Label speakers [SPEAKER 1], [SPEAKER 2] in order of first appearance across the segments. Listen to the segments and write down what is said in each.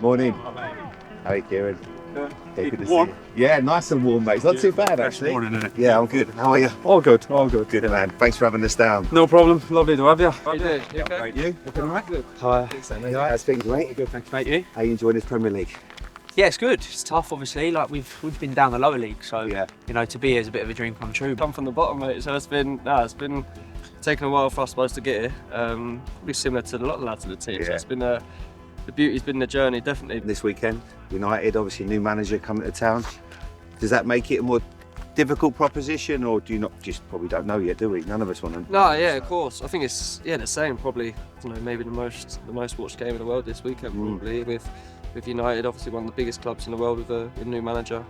[SPEAKER 1] Morning. How are you, Kieran? Good to see
[SPEAKER 2] Warm.
[SPEAKER 1] you. Yeah, nice and warm, mate. It's not too bad,
[SPEAKER 2] Fresh
[SPEAKER 1] actually.
[SPEAKER 2] morning, innit?
[SPEAKER 1] Yeah, I'm good. How are you?
[SPEAKER 2] All good, all good.
[SPEAKER 1] Good, man. Thanks for having us down.
[SPEAKER 2] No problem. Lovely to have you.
[SPEAKER 3] How you doing? You okay?
[SPEAKER 1] You?
[SPEAKER 3] Looking all right? Good.
[SPEAKER 1] Hi.
[SPEAKER 3] Mate, you all right?
[SPEAKER 1] How's things, mate?
[SPEAKER 3] Good, thanks, mate. You?
[SPEAKER 1] How are you enjoying this Premier League?
[SPEAKER 3] Yeah, it's good. It's tough, obviously. Like we've been down the lower league, so
[SPEAKER 1] Yeah.
[SPEAKER 3] you know, to be here is a bit of a dream come true.
[SPEAKER 4] Come from the bottom, mate. So it's been taking a while for us both to get here. Probably similar to a lot of the lads of the team. So
[SPEAKER 1] Yeah.
[SPEAKER 4] it's been the beauty's been the journey, definitely.
[SPEAKER 1] This weekend, United, obviously new manager coming to town. Does that make it a more difficult proposition, or do you not just probably don't know yet, do we? None of us want to.
[SPEAKER 4] No, yeah, of course. I think it's the same. Probably, maybe the most watched game in the world this weekend. Probably with United, obviously one of the biggest clubs in the world with a new manager.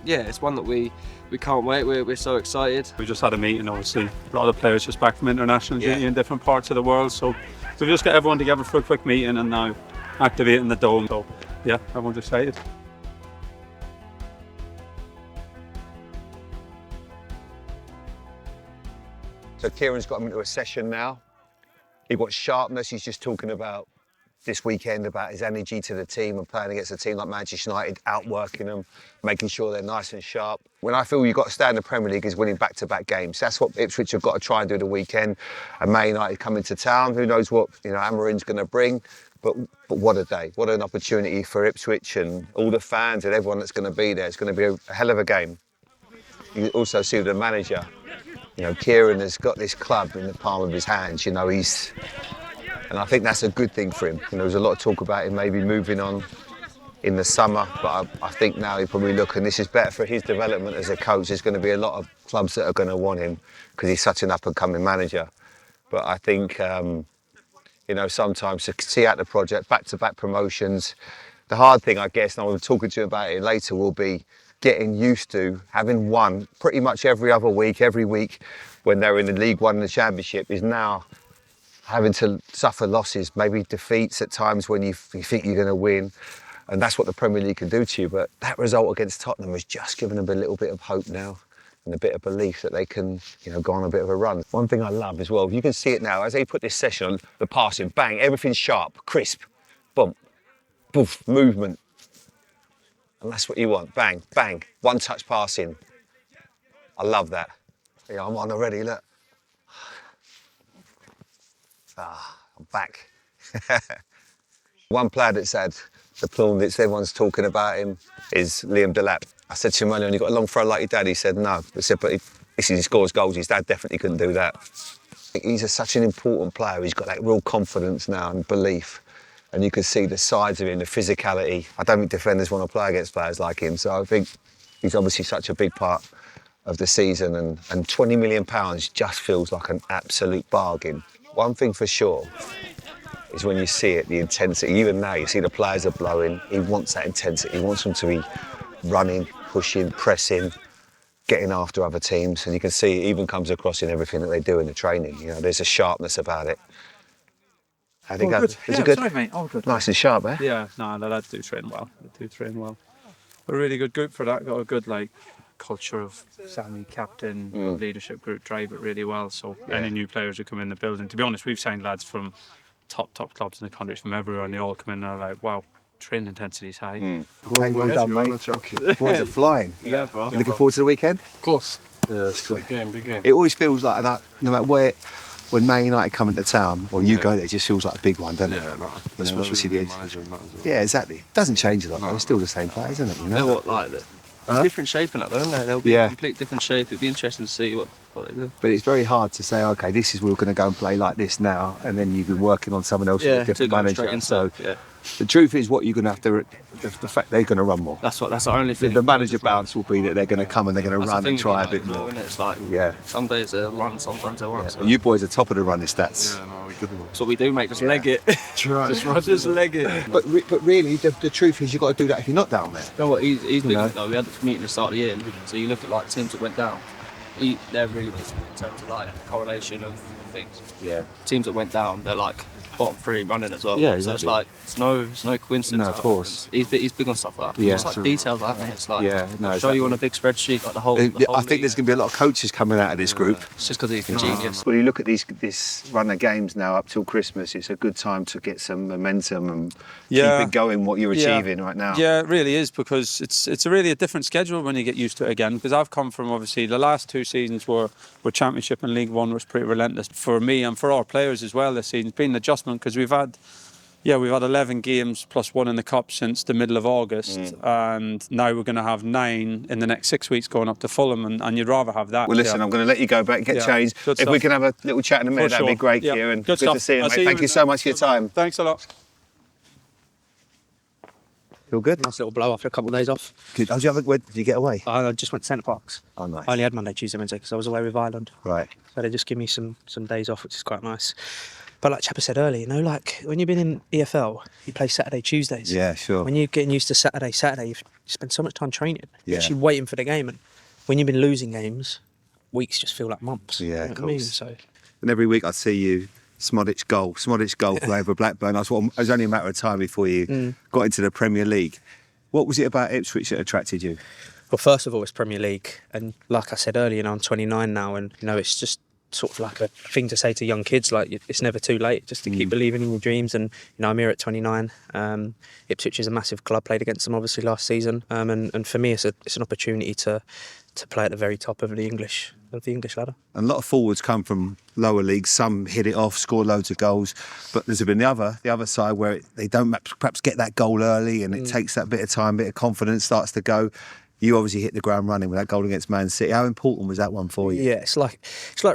[SPEAKER 4] It's one that we can't wait. We're so excited.
[SPEAKER 2] We just had a meeting, obviously. A lot of the players just back from international duty in different parts of the world. So we've just got everyone together for a quick meeting and now activating the dome. So yeah, everyone's excited.
[SPEAKER 1] So Kieran's got him into a session now. He got sharpness. He's just talking about this weekend, about his energy to the team and playing against a team like Manchester United, outworking them, making sure they're nice and sharp. When I feel you've got to stay in the Premier League is winning back-to-back games. That's what Ipswich have got to try and do the weekend. And Man United coming to town. Who knows what Amarin's going to bring. But what a day. What an opportunity for Ipswich and all the fans and everyone that's going to be there. It's going to be a hell of a game. You also see the manager. Kieran has got this club in the palm of his hands. And I think that's a good thing for him. There's a lot of talk about him maybe moving on in the summer, but I think now he'll probably look, and this is better for his development as a coach. There's going to be a lot of clubs that are going to want him because he's such an up-and-coming manager. But I think, sometimes to see out the project, back-to-back promotions, the hard thing, I guess, and I'll be talking to you about it later, will be getting used to having won pretty much every week when they're in the League One and the Championship, is now having to suffer losses, maybe defeats at times when you think you're going to win. And that's what the Premier League can do to you. But that result against Tottenham has just given them a little bit of hope now and a bit of belief that they can, go on a bit of a run. One thing I love as well, you can see it now, as they put this session on, the passing, bang, everything's sharp, crisp, bump, poof, movement. And that's what you want, bang, bang, one-touch passing. I love that. I'm on already, look. I'm back. One player that's had the plume that everyone's talking about him is Liam Delap. I said to him earlier, you got a long throw like your dad? He said no. I said, but he scores goals. His dad definitely couldn't do that. He's such an important player. He's got that real confidence now and belief. And you can see the sides of him, the physicality. I don't think defenders want to play against players like him. So I think he's obviously such a big part of the season. And £20 million just feels like an absolute bargain. One thing for sure is when you see it, the intensity. Even now, you see the players are blowing. He wants that intensity. He wants them to be running, pushing, pressing, getting after other teams. And you can see it even comes across in everything that they do in the training. There's a sharpness about it. How'd it go?
[SPEAKER 2] Good.
[SPEAKER 1] Is
[SPEAKER 2] Yeah,
[SPEAKER 1] it good?
[SPEAKER 2] sorry, mate. All good.
[SPEAKER 1] Nice and sharp, eh?
[SPEAKER 2] Yeah, no, the lads do train well. A really good group for that. Got a good culture of Sammy, captain, leadership group, drive it really well. So any new players who come in the building, to be honest, we've signed lads from top clubs in the country from everywhere, and they all come in and are like, wow, training intensity is high.
[SPEAKER 1] Well done, mate. Boys are flying.
[SPEAKER 4] Yeah, bro.
[SPEAKER 1] You looking forward to the weekend?
[SPEAKER 4] Of course. Yeah, it's a big game.
[SPEAKER 1] It always feels like that, no matter where, when Man United come into town, or you go there, it just feels like a big one, doesn't it?
[SPEAKER 5] Yeah,
[SPEAKER 1] Especially the
[SPEAKER 5] manager and that as well.
[SPEAKER 1] Yeah, exactly. Doesn't change a lot, though. It's still the same players, isn't it?
[SPEAKER 4] They're different shape in that, don't they? They'll be a complete different shape. It'd be interesting to see what they do.
[SPEAKER 1] But it's very hard to say, okay, this is we're going to go and play like this now, and then you've been working on someone else with a different manager. So the truth is, what you're going to have to, the fact they're going to run more.
[SPEAKER 4] That's the only thing.
[SPEAKER 1] The manager bounce will be that they're going to come and they're going to run and try a bit more.
[SPEAKER 4] It's like some days they'll run, sometimes they'll run.
[SPEAKER 1] So. You boys are top of the running stats.
[SPEAKER 5] Yeah, no, we good one.
[SPEAKER 4] That's what we do, mate. Just leg it.
[SPEAKER 5] Just
[SPEAKER 4] leg it.
[SPEAKER 1] But really, the truth is, you've got to do that if you're not down there.
[SPEAKER 4] You know what? He's big. Though. We had this meeting at the start of the year, so you look at teams that went down. they're really different in terms of like correlation of things.
[SPEAKER 5] Yeah.
[SPEAKER 4] Teams that went down, they're like bottom 3 running as well.
[SPEAKER 5] Yeah,
[SPEAKER 4] So it's
[SPEAKER 5] exactly.
[SPEAKER 4] like it's no coincidence.
[SPEAKER 5] No, of course.
[SPEAKER 4] He's big on stuff like that.
[SPEAKER 5] Yeah,
[SPEAKER 4] It's like
[SPEAKER 5] so-
[SPEAKER 4] details like that. It's like
[SPEAKER 5] Yeah, no,
[SPEAKER 4] show you
[SPEAKER 5] exactly.
[SPEAKER 4] on a big spreadsheet like the whole.
[SPEAKER 5] I
[SPEAKER 4] league.
[SPEAKER 5] think there's going to be a lot of coaches coming out of this group.
[SPEAKER 4] It's just because he's a genius.
[SPEAKER 1] Well, you look at this run of games now up till Christmas, it's a good time to get some momentum and keep it going, what you're achieving right now.
[SPEAKER 2] Yeah, it really is, because it's really a different schedule when you get used to it again. Because I've come from, obviously, the last 2 seasons were Championship and League One was pretty relentless for me and for our players as well this season. It's been an adjustment because we've had 11 games plus 1 in the Cup since the middle of August, and now we're going to have 9 in the next 6 weeks going up to Fulham, and you'd rather have that.
[SPEAKER 1] Well, listen, I'm going to let you go back, get changed.
[SPEAKER 2] Good
[SPEAKER 1] If we
[SPEAKER 2] stuff.
[SPEAKER 1] can have a little chat in a minute,
[SPEAKER 2] For
[SPEAKER 1] that'd be
[SPEAKER 2] sure.
[SPEAKER 1] great,
[SPEAKER 2] Yeah.
[SPEAKER 1] Kieran.
[SPEAKER 2] Good
[SPEAKER 1] to
[SPEAKER 2] stuff.
[SPEAKER 1] see you,
[SPEAKER 2] I'll
[SPEAKER 1] mate.
[SPEAKER 2] see you
[SPEAKER 1] Thank you so much for your time.
[SPEAKER 2] Thanks a lot.
[SPEAKER 1] Feel good?
[SPEAKER 3] Nice little blow after a couple of days off.
[SPEAKER 1] Good. Where did you get away?
[SPEAKER 3] I just went to Centre Parks.
[SPEAKER 1] Oh, nice.
[SPEAKER 3] I only had Monday, Tuesday, Wednesday because I was away with Ireland.
[SPEAKER 1] Right.
[SPEAKER 3] So they just give me some days off, which is quite nice. But like Chapper said earlier, like when you've been in EFL, you play Saturday, Tuesdays.
[SPEAKER 1] Yeah, sure.
[SPEAKER 3] When you're getting used to Saturday, you spend so much time training.
[SPEAKER 1] Yeah.
[SPEAKER 3] You're actually waiting for the game. And when you've been losing games, weeks just feel like months.
[SPEAKER 1] Yeah,
[SPEAKER 3] You know
[SPEAKER 1] of
[SPEAKER 3] what I mean?
[SPEAKER 1] course.
[SPEAKER 3] So
[SPEAKER 1] And every week I'd see you, Smodic goal play over Blackburn. It was only a matter of time before you got into the Premier League. What was it about Ipswich that attracted you?
[SPEAKER 3] Well, first of all, it's Premier League, and like I said earlier, I'm 29 now, and it's just sort of like a thing to say to young kids, like it's never too late, just to keep believing in your dreams. And I'm here at 29. Ipswich is a massive club. Played against them obviously last season, and for me, it's an opportunity to play at the very top of the English ladder.
[SPEAKER 1] And a lot of forwards come from lower leagues. Some hit it off, score loads of goals, but there's been the other side where they don't perhaps get that goal early, and it takes that bit of time, bit of confidence starts to go. You obviously hit the ground running with that goal against Man City. How important was that one for you?
[SPEAKER 3] Yeah, it's like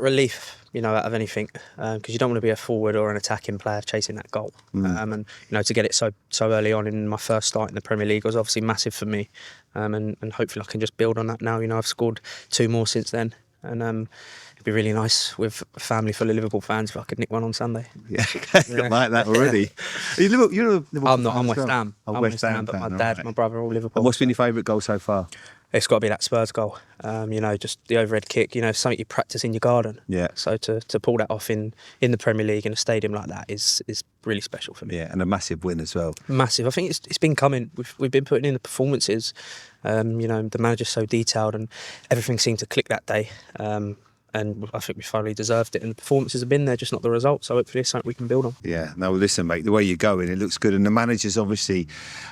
[SPEAKER 3] relief, out of anything, because you don't want to be a forward or an attacking player chasing that goal. And to get it so early on in my first start in the Premier League was obviously massive for me. And hopefully I can just build on that now. I've scored 2 more since then, and it'd be really nice with a family full of Liverpool fans if I could nick one on Sunday.
[SPEAKER 1] Yeah, got like that already. You're a Liverpool
[SPEAKER 3] I'm not.
[SPEAKER 1] fan
[SPEAKER 3] I'm
[SPEAKER 1] as
[SPEAKER 3] West
[SPEAKER 1] well?
[SPEAKER 3] Ham.
[SPEAKER 1] Oh,
[SPEAKER 3] I'm
[SPEAKER 1] West Ham
[SPEAKER 3] but
[SPEAKER 1] fan,
[SPEAKER 3] my
[SPEAKER 1] all
[SPEAKER 3] dad,
[SPEAKER 1] right.
[SPEAKER 3] my brother are all Liverpool.
[SPEAKER 1] And what's been your favourite goal so far?
[SPEAKER 3] It's got to be that Spurs goal. Just the overhead kick. Something you practice in your garden.
[SPEAKER 1] Yeah.
[SPEAKER 3] So to pull that off in the Premier League in a stadium like that is really special for me.
[SPEAKER 1] Yeah, and a massive win as well.
[SPEAKER 3] Massive. I think it's been coming. We've been putting in the performances. The manager's so detailed, and everything seemed to click that day. And I think we finally deserved it. And the performances have been there, just not the results. So hopefully it's something we can build on.
[SPEAKER 1] Yeah, no, listen, mate, the way you're going, it looks good. And the manager's obviously,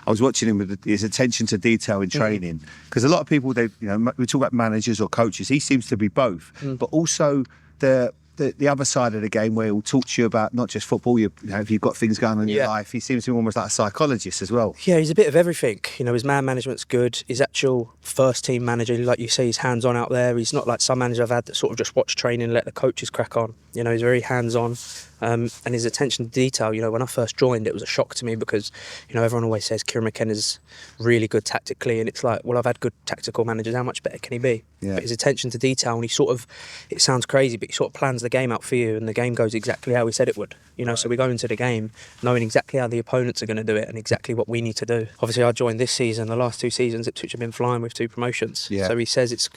[SPEAKER 1] I was watching him with his attention to detail in training. Because a lot of people, we talk about managers or coaches, he seems to be both. But also the other side of the game where he'll talk to you about not just football, if you've got things going on in your life, he seems to be almost like a psychologist as well.
[SPEAKER 3] Yeah, he's a bit of everything. His man management's good. His actual first team manager, like you say, he's hands-on out there. He's not like some managers I've had that sort of just watch training and let the coaches crack on. He's very hands-on. And his attention to detail, when I first joined, it was a shock to me because, everyone always says Kieran McKenna's really good tactically. And it's like, well, I've had good tactical managers. How much better can he be?
[SPEAKER 1] Yeah.
[SPEAKER 3] But his attention to detail, and it sounds crazy, but he sort of plans the game out for you, and the game goes exactly how he said it would. So we go into the game knowing exactly how the opponents are going to do it and exactly what we need to do. Obviously, I joined this season. The last 2 seasons, Ipswich have been flying with 2 promotions.
[SPEAKER 1] Yeah.
[SPEAKER 3] So he says it's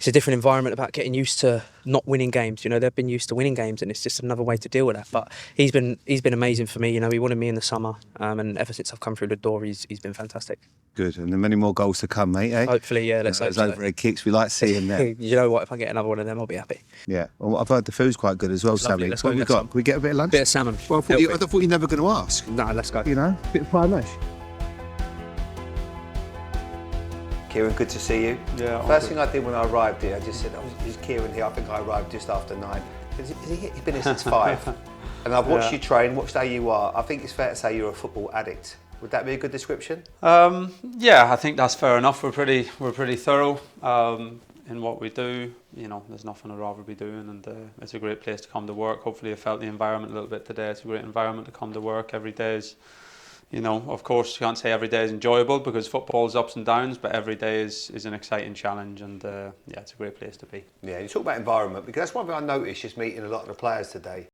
[SPEAKER 3] a different environment about getting used to not winning games. They've been used to winning games, and it's just another way to deal with that. But he's been amazing for me. He wanted me in the summer, and ever since I've come through the door, he's been fantastic.
[SPEAKER 1] Good, and there are many more goals to come, mate, eh?
[SPEAKER 3] Hopefully, yeah, let's hope
[SPEAKER 1] Those
[SPEAKER 3] so.
[SPEAKER 1] overhead kicks, we like seeing them.
[SPEAKER 3] You know what? If I get another one of them, I'll be happy.
[SPEAKER 1] Yeah, well, I've heard the food's quite good as well,
[SPEAKER 3] Lovely.
[SPEAKER 1] Sammy.
[SPEAKER 3] Let's
[SPEAKER 1] What
[SPEAKER 3] go
[SPEAKER 1] have we
[SPEAKER 3] get
[SPEAKER 1] got?
[SPEAKER 3] some.
[SPEAKER 1] Can we get a bit of lunch?
[SPEAKER 3] Bit of salmon.
[SPEAKER 1] Well, I thought you were never going to ask.
[SPEAKER 3] No, let's go.
[SPEAKER 1] A bit of fried mesh. Kieran, good to see you.
[SPEAKER 2] Yeah, all
[SPEAKER 1] First
[SPEAKER 2] good.
[SPEAKER 1] thing I did when I arrived here, I just said, is Kieran here? I think I arrived just after 9. He's been here since 5. And I've watched you train, watched how you are. I think it's fair to say you're a football addict. Would that be a good description?
[SPEAKER 2] Yeah, I think that's fair enough. We're pretty thorough in what we do. There's nothing I'd rather be doing, and it's a great place to come to work. Hopefully, you felt the environment a little bit today. It's a great environment to come to work. Every day is, of course, you can't say every day is enjoyable because football's ups and downs, but every day is an exciting challenge, and it's a great place to be.
[SPEAKER 1] Yeah, you talk about environment, because that's one thing I noticed just meeting a lot of the players today.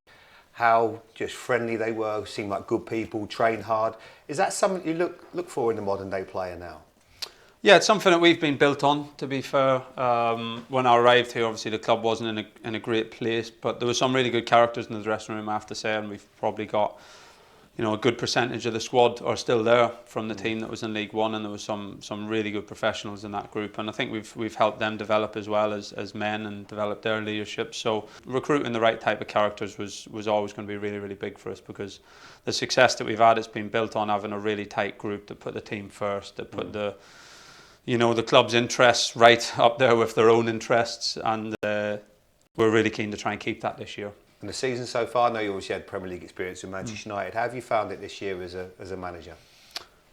[SPEAKER 1] How just friendly they were, seemed like good people, train hard. Is that something you look for in the modern day player now?
[SPEAKER 2] Yeah, it's something that we've been built on, to be fair. When I arrived here, obviously the club wasn't in a great place, but there were some really good characters in the dressing room, I have to say, and we've probably got, a good percentage of the squad are still there from the team that was in League One, and there was some really good professionals in that group, and I think we've helped them develop as well as men and develop their leadership. So recruiting the right type of characters was always going to be really, really big for us, because the success that we've had has been built on having a really tight group that put the team first, that put the club's interests right up there with their own interests, and we're really keen to try and keep that this year.
[SPEAKER 1] And the season so far, I know you obviously had Premier League experience with Manchester United. How have you found it this year as a manager?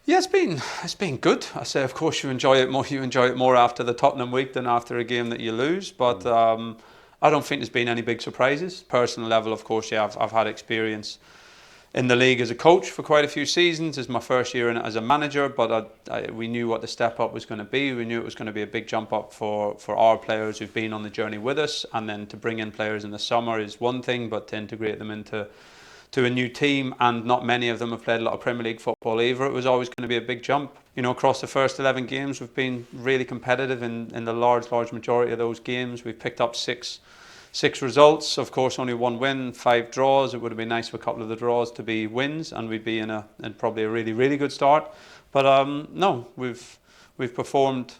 [SPEAKER 2] Yeah, it's been good. I say, of course, you enjoy it more. You enjoy it more after the Tottenham week than after a game that you lose. But I don't think there's been any big surprises. Personal level, of course, yeah, I've had experience in the league as a coach for quite a few seasons. It's my first year in it as a manager, but we knew what the step up was going to be. We knew it was going to be a big jump up for our players who've been on the journey with us, and then to bring in players in the summer is one thing, but to integrate them into a new team, and not many of them have played a lot of Premier League football either, it was always going to be a big jump. Across the first 11 games, we've been really competitive in the large majority of those games. We've picked up six results, of course only one win, 5 draws. It would have been nice for a couple of the draws to be wins, and we'd be in probably a really, really good start. But no, we've performed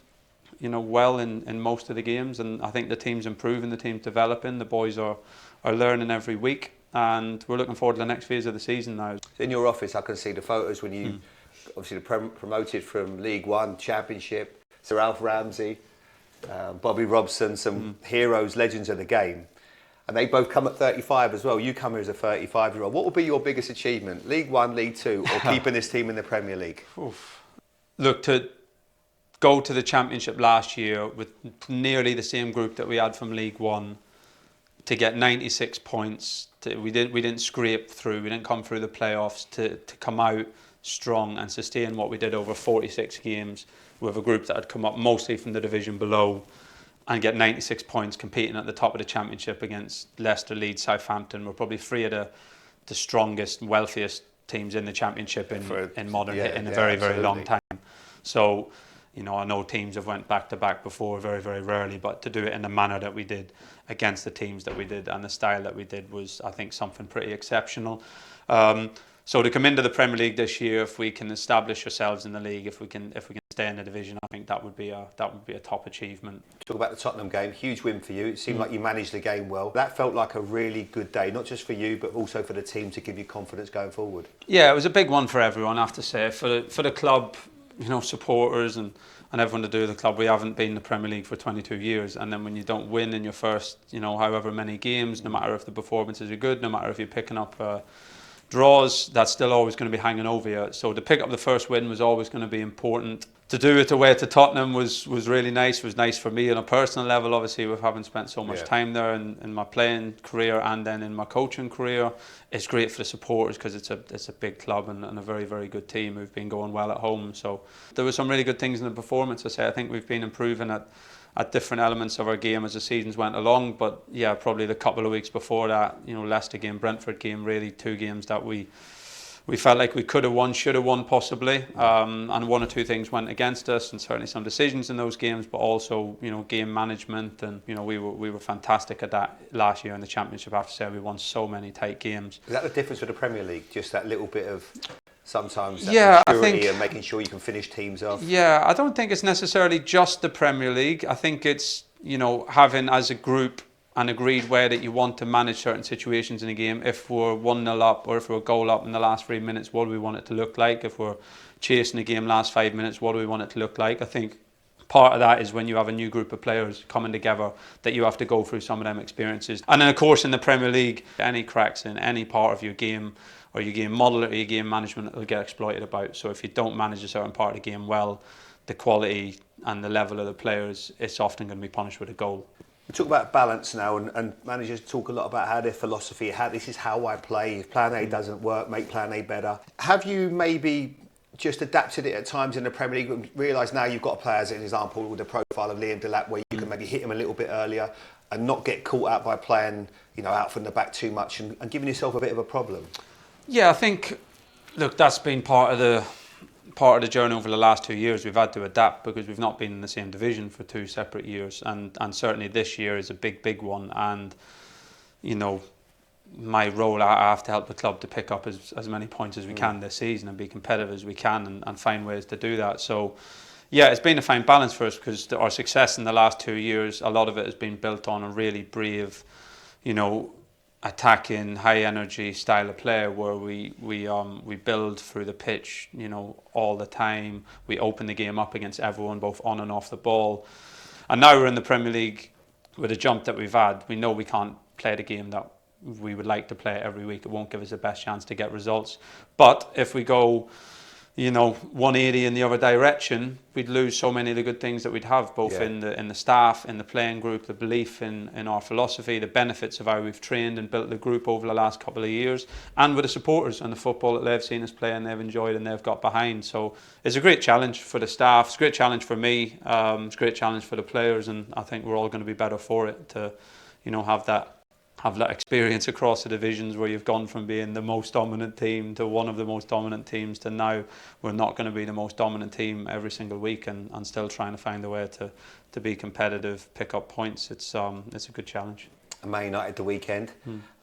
[SPEAKER 2] well in most of the games, and I think the team's improving, the team's developing, the boys are learning every week, and we're looking forward to the next phase of the season now.
[SPEAKER 1] In your office, I can see the photos when you obviously promoted from League One, Championship, Sir Alf Ramsey, Bobby Robson, some heroes, legends of the game. And they both come at 35 as well. You come here as a 35-year-old. What will be your biggest achievement? League One, League Two, or keeping this team in the Premier League?
[SPEAKER 2] Oof. Look, to go to the Championship last year with nearly the same group that we had from League One, to get 96 points, we didn't scrape through, we didn't come through the playoffs, to come out strong and sustain what we did over 46 games with a group that had come up mostly from the division below, and get 96 points competing at the top of the Championship against Leicester, Leeds, Southampton. We're probably 3 of the strongest, wealthiest teams in the Championship in modern in a very, very long time. So, I know teams have went back to back before, very, very rarely, but to do it in the manner that we did against the teams that we did and the style that we did was, I think, something pretty exceptional. So to come into the Premier League this year, if we can establish ourselves in the league, if we can stay in the division, I think that would be a top achievement.
[SPEAKER 1] Talk about the Tottenham game, huge win for you. It seemed like you managed the game well. That felt like a really good day, not just for you, but also for the team, to give you confidence going forward.
[SPEAKER 2] Yeah, it was a big one for everyone, I have to say. For the club, supporters and everyone to do with the club. We haven't been in the Premier League for 22 years, and then when you don't win in your first, however many games, no matter if the performances are good, no matter if you're picking up draws, that's still always going to be hanging over you. So to pick up the first win was always going to be important. To do it away to Tottenham was really nice. It was nice for me on a personal level, obviously, with having spent so much time there in my playing career and then in my coaching career. It's great for the supporters because it's a big club and a very, very good team who've been going well at home. So there were some really good things in the performance. I think we've been improving at different elements of our game as the seasons went along. But yeah, probably the couple of weeks before that, Leicester game, Brentford game, really 2 games that we felt like we could have won, should have won possibly, and 1 or 2 things went against us, and certainly some decisions in those games, but also game management, and we were fantastic at that last year in the Championship. I have to say, we won so many tight games.
[SPEAKER 1] Is that the difference with the Premier League? Just that little bit of sometimes that maturity and making sure you can finish teams off?
[SPEAKER 2] Yeah, I don't think it's necessarily just the Premier League. I think it's having as a group an agreed way that you want to manage certain situations in a game. If we're 1-0 up or if we're a goal up in the last 3 minutes, what do we want it to look like? If we're chasing a game last 5 minutes, what do we want it to look like? I think part of that is when you have a new group of players coming together, that you have to go through some of them experiences. And then of course in the Premier League, any cracks in any part of your game or your game model or your game management will get exploited about. So if you don't manage a certain part of the game well, the quality and the level of the players, it's often going to be punished with a goal.
[SPEAKER 1] We talk about balance now, and managers talk a lot about how their philosophy, this is how I play. If plan A doesn't work, make plan A better. Have you maybe just adapted it at times in the Premier League and realised now you've got a player, as an example, with the profile of Liam Delap, where you can maybe hit him a little bit earlier and not get caught out by playing out from the back too much and giving yourself a bit of a problem?
[SPEAKER 2] Yeah, I think, look, that's been part of part of the journey over the last 2 years, we've had to adapt because we've not been in the same division for 2 separate years, and certainly this year is a big one. And you know, my role, I have to help the club to pick up as many points as we can this season and be competitive as we can, and find ways to do that. So yeah, it's been a fine balance for us because our success in the last 2 years, a lot of it has been built on a really brave, you know, attacking, high energy style of play where we build through the pitch, you know, all the time. We open the game up against everyone, both on and off the ball. And now we're in the Premier League with the jump that we've had. We know we can't play the game that we would like to play every week. It won't give us the best chance to get results. But if we go, you know, 180 in the other direction, we'd lose so many of the good things that we'd have, both in the staff, in the playing group, the belief in our philosophy, the benefits of how we've trained and built the group over the last couple of years, and with the supporters and the football that they've seen us play and they've enjoyed and they've got behind. So it's a great challenge for the staff, it's a great challenge for me, it's a great challenge for the players, and I think we're all going to be better for it to, you know, have that experience across the divisions where you've gone from being the most dominant team to one of the most dominant teams to now we're not going to be the most dominant team every single week, and still trying to find a way to be competitive, pick up points. It's a good challenge.
[SPEAKER 5] Man United the weekend,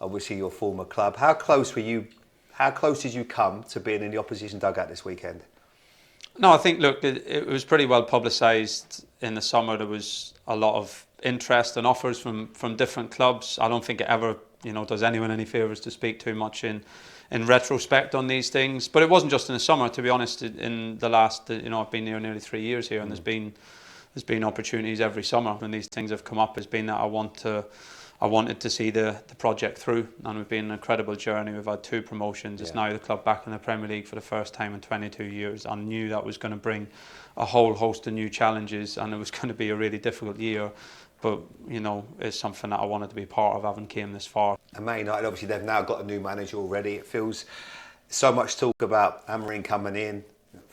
[SPEAKER 5] obviously your former club. How close did you come to being in the opposition dugout this weekend?
[SPEAKER 2] No, I think, look, it was pretty well publicised in the summer. There was a lot of interest and offers from different clubs. I don't think it ever, you know, does anyone any favours to speak too much in retrospect on these things. But it wasn't just in the summer, to be honest. In the last, you know, I've been here nearly 3 years here, and there's been opportunities every summer when these things have come up. Has been that I wanted to see the project through, and we've been an incredible journey. We've had 2 promotions. It's now the club back in the Premier League for the first time in 22 years. I knew that was going to bring a whole host of new challenges, and it was going to be a really difficult year. But, you know, it's something that I wanted to be part of, having came this far.
[SPEAKER 5] And Man United, obviously, they've now got a new manager already. It feels so much talk about Amorim coming in,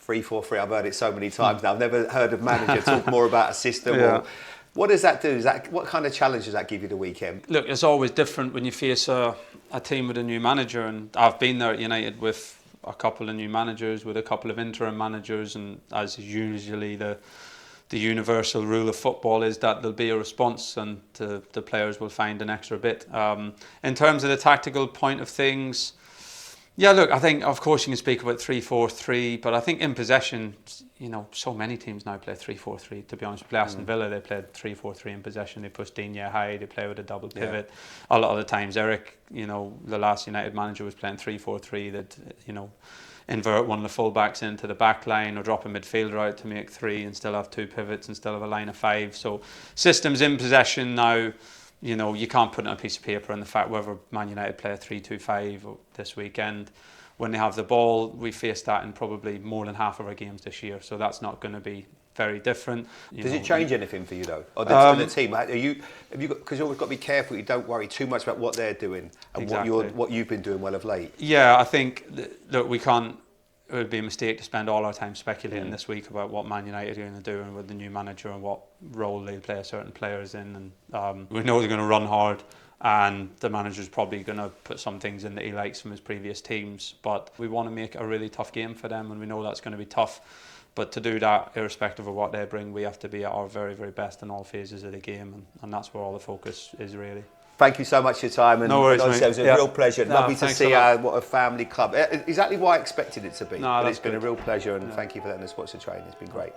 [SPEAKER 5] 3-4-3. I've heard it so many times now. I've never heard a manager talk more about a system.
[SPEAKER 2] Yeah.
[SPEAKER 5] Or, what does that do? What kind of challenge does that give you the weekend?
[SPEAKER 2] Look, it's always different when you face a team with a new manager, and I've been there at United with a couple of new managers, with a couple of interim managers, and as is usually the universal rule of football is that there'll be a response, and the players will find an extra bit. In terms of the tactical point of things, yeah, look, I think, of course, you can speak about 3-4-3, but I think in possession, you know, so many teams now play 3-4-3. To be honest, play Aston Villa, they played 3-4-3 in possession. They push Digne high, they play with a double pivot. A lot of the times, Eric, you know, the last United manager was playing 3-4-3. That, you know, invert one of the fullbacks into the back line or drop a midfielder out to make 3 and still have 2 pivots and still have a line of 5. So systems in possession now, you know, you can't put it on a piece of paper, and the fact whether Man United play a 3-2-5 this weekend, when they have the ball, we face that in probably more than half of our games this year. So that's not going to be very different.
[SPEAKER 5] Does it change anything for you though, or the team? Have you got, because you've always got to be careful. You don't worry too much about what they're doing and
[SPEAKER 2] Exactly.
[SPEAKER 5] what you've been doing well of late.
[SPEAKER 2] Yeah, I think look, we can't. It would be a mistake to spend all our time speculating this week about what Man United are going to do and with the new manager and what role they play certain players in. And we know they're going to run hard, and the manager's probably going to put some things in that he likes from his previous teams. But we want to make it a really tough game for them, and we know that's going to be tough. But to do that, irrespective of what they bring, we have to be at our very, very best in all phases of the game, and that's where all the focus is really.
[SPEAKER 5] Thank you so much for your time. And
[SPEAKER 2] no worries,
[SPEAKER 5] it was a real pleasure.
[SPEAKER 2] No,
[SPEAKER 5] Lovely to see what a family club. Exactly what I expected it to be.
[SPEAKER 2] No,
[SPEAKER 5] but
[SPEAKER 2] that's
[SPEAKER 5] it's been
[SPEAKER 2] good.
[SPEAKER 5] a real pleasure, and thank you for letting us watch the training. It's been great.